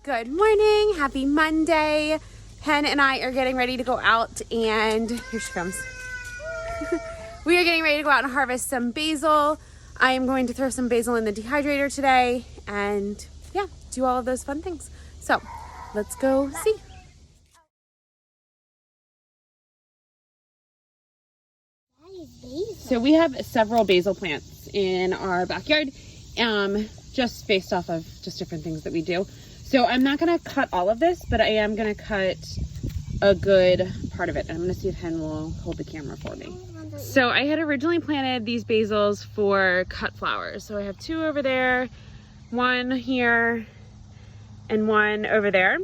Good morning, happy Monday. Pen and I are getting ready to go out and here she comes. We are getting ready to go out and harvest some basil. I am going to throw some basil in the dehydrator today and yeah, do all of those fun things. So let's go see. So we have several basil plants in our backyard, just based off of just different things that we do. So I'm not gonna cut all of this, but I am gonna cut a good part of it. And I'm gonna see if Hen will hold the camera for me. So I had originally planted these basils for cut flowers. So I have two over there, one here, and one over there.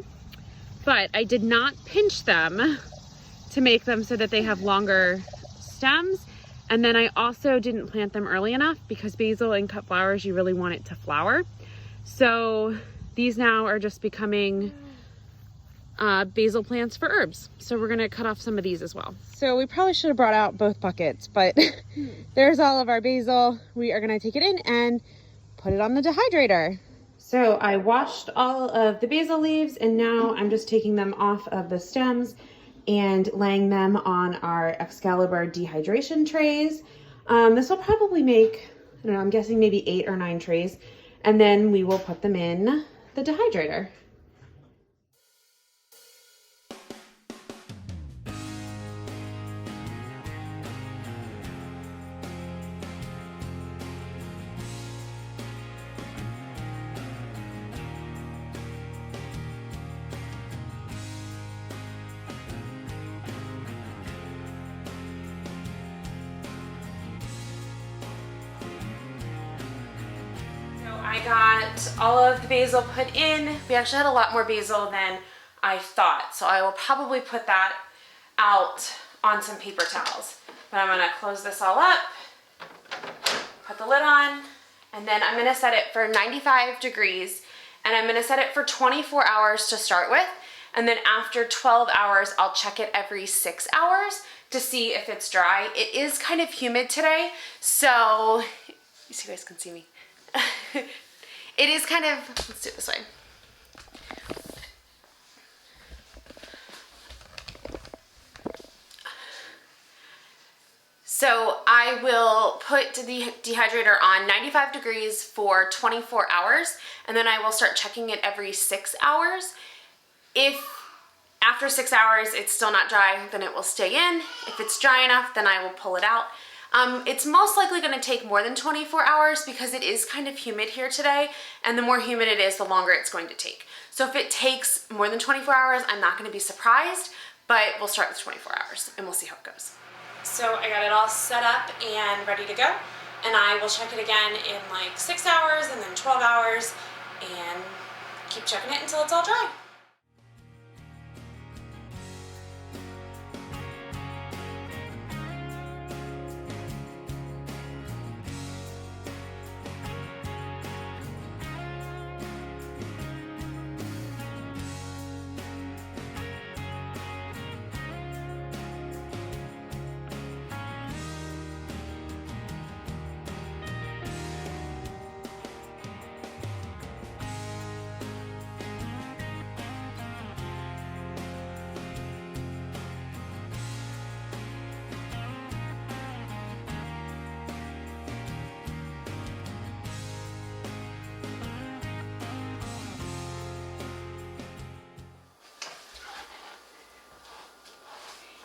But I did not pinch them to make them so that they have longer stems. And then I also didn't plant them early enough because basil and cut flowers, you really want it to flower. So these now are just becoming basil plants for herbs. So we're gonna cut off some of these as well. So we probably should have brought out both buckets, but there's all of our basil. We are gonna take it in and put it on the dehydrator. So I washed all of the basil leaves and now I'm just taking them off of the stems and laying them on our Excalibur dehydration trays. This will probably make, I don't know, I'm guessing maybe 8 or 9 trays. And then we will put them in the dehydrator. I got all of the basil put in. We actually had a lot more basil than I thought, so I will probably put that out on some paper towels. But I'm gonna close this all up, put the lid on, and then I'm gonna set it for 95 degrees, and I'm gonna set it for 24 hours to start with, and then after 12 hours, I'll check it every 6 hours to see if it's dry. It is kind of humid today, so you guys can see me. It is kind of, let's do it this way. So I will put the dehydrator on 95 degrees for 24 hours, and then I will start checking it every 6 hours. If after 6 hours it's still not dry, then it will stay in. If it's dry enough, then I will pull it out. It's most likely going to take more than 24 hours because it is kind of humid here today, and the more humid it is, the longer it's going to take. So if it takes more than 24 hours, I'm not going to be surprised, but we'll start with 24 hours and we'll see how it goes. So I got it all set up and ready to go, and I will check it again in like 6 hours and then 12 hours and keep checking it until it's all dry.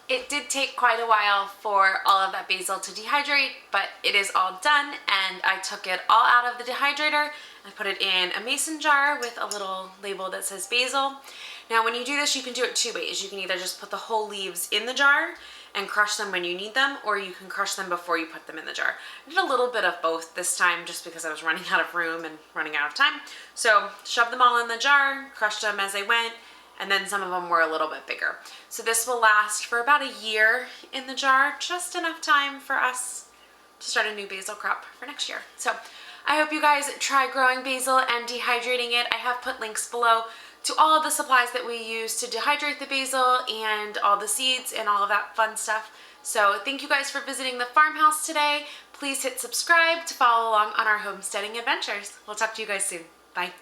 It did take quite a while for all of that basil to dehydrate, but it is all done, and I took it all out of the dehydrator and put it in a mason jar with a little label that says basil. Now when you do this, you can do it 2 ways. You can either just put the whole leaves in the jar and crush them when you need them, or you can crush them before you put them in the jar. I did a little bit of both this time just because I was running out of room and running out of time. So shoved them all in the jar, crushed them as they went, and then some of them were a little bit bigger. So this will last for about a year in the jar, just enough time for us to start a new basil crop for next year. So I hope you guys try growing basil and dehydrating it. I have put links below to all of the supplies that we use to dehydrate the basil and all the seeds and all of that fun stuff. So thank you guys for visiting the farmhouse today. Please hit subscribe to follow along on our homesteading adventures. We'll talk to you guys soon. Bye.